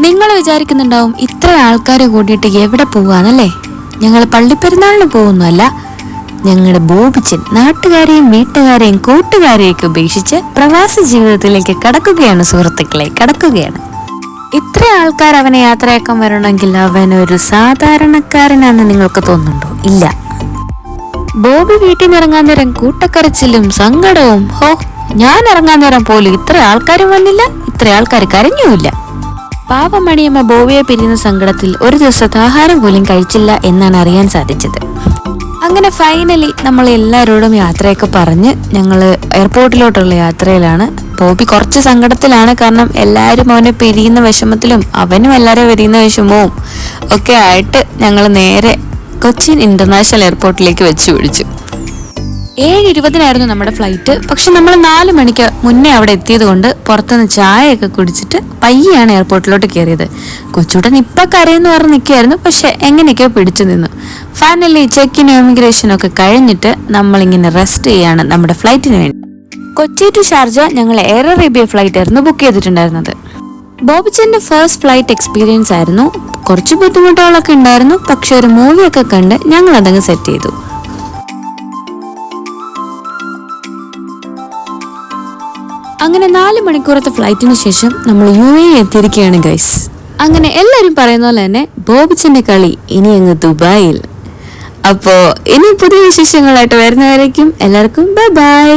നിങ്ങൾ വിചാരിക്കുന്നുണ്ടാവും ഇത്ര ആൾക്കാരെ കൂട്ടിയിട്ട് എവിടെ പോവാന്നല്ലേ? ഞങ്ങൾ പള്ളിപ്പെരുന്നാളിന് പോകുന്നല്ല. ഞങ്ങളുടെ ബോബിച്ചൻ നാട്ടുകാരെയും വീട്ടുകാരെയും കൂട്ടുകാരെയൊക്കെ ഉപേക്ഷിച്ച് പ്രവാസി ജീവിതത്തിലേക്ക് കടക്കുകയാണ് സുഹൃത്തുക്കളെ, കടക്കുകയാണ്. ഇത്ര ആൾക്കാർ അവനെ യാത്രയാക്കാൻ വരണമെങ്കിൽ അവനൊരു സാധാരണക്കാരനാണെന്ന് നിങ്ങൾക്ക് തോന്നുന്നുണ്ടോ? ഇല്ല. ബോബി വീട്ടിൽ നിന്ന് ഇറങ്ങാൻ നേരം കൂട്ടക്കരച്ചിലും സങ്കടവും. ഞാൻ ഇറങ്ങാൻ നേരം പോലും ഇത്ര ആൾക്കാരും വന്നില്ല, ഇത്ര ആൾക്കാർ കരഞ്ഞുമില്ല. പാവമണിയമ്മ ബോബിയെ പിരിയുന്ന സങ്കടത്തിൽ ഒരു ദിവസത്തെ ആഹാരം പോലും കഴിച്ചില്ല എന്നാണ് അറിയാൻ സാധിച്ചത്. അങ്ങനെ ഫൈനലി നമ്മൾ എല്ലാവരോടും യാത്രയൊക്കെ പറഞ്ഞ് ഞങ്ങൾ എയർപോർട്ടിലോട്ടുള്ള യാത്രയിലാണ്. ബോബി കുറച്ച് സങ്കടത്തിലാണ്, കാരണം എല്ലാവരും അവനെ പിരിയുന്ന വിഷമത്തിലും അവനും എല്ലാവരും പിരിയുന്ന വിഷമവും ഒക്കെ ആയിട്ട് ഞങ്ങൾ നേരെ കൊച്ചിൻ ഇന്റർനാഷണൽ എയർപോർട്ടിലേക്ക് വെച്ച് പിടിച്ചു. 7:20 നമ്മുടെ ഫ്ലൈറ്റ്. പക്ഷെ നമ്മൾ 4 മണിക്ക് മുന്നേ അവിടെ എത്തിയത് കൊണ്ട് പുറത്തുനിന്ന് ചായയൊക്കെ കുടിച്ചിട്ട് പയ്യാണ് എയർപോർട്ടിലോട്ട് കയറിയത്. കൊച്ചൂട്ടൻ ഇപ്പൊ കരയെന്ന് പറഞ്ഞ് നിൽക്കുകയായിരുന്നു, പക്ഷെ എങ്ങനെയൊക്കെയോ പിടിച്ചു നിന്നു. ഫൈനലി ചെക്കിനും ഇമിഗ്രേഷനും ഒക്കെ കഴിഞ്ഞിട്ട് നമ്മളിങ്ങനെ റെസ്റ്റ് ചെയ്യാണ് നമ്മുടെ ഫ്ലൈറ്റിന് വേണ്ടി. കൊച്ചി ടു ഷാർജ ഞങ്ങൾ എയർ അറേബ്യ ഫ്ലൈറ്റ് ആയിരുന്നു ബുക്ക് ചെയ്തിട്ടുണ്ടായിരുന്നത്. ബോബിച്ചന്റെ ഫസ്റ്റ് ഫ്ലൈറ്റ് എക്സ്പീരിയൻസ് ആയിരുന്നു. കുറച്ച് ബുദ്ധിമുട്ടുകളൊക്കെ ഉണ്ടായിരുന്നു, പക്ഷെ ഒരു മൂവിയൊക്കെ കണ്ട് ഞങ്ങൾ അതങ്ങ് സെറ്റ് ചെയ്തു. അങ്ങനെ 4 മണിക്കൂറത്തെ ഫ്ലൈറ്റിന് ശേഷം നമ്മൾ UAE എത്തിയിരിക്കുകയാണ് ഗൈസ്. അങ്ങനെ എല്ലാവരും പറയുന്ന പോലെ തന്നെ ബോബിച്ചന്റെ കളി ഇനി അങ്ങ് ദുബായിൽ. അപ്പോ ഇനി പുതിയ വിശേഷങ്ങളായിട്ട് വരുന്നവരേക്കും എല്ലാവർക്കും ബൈ ബൈ.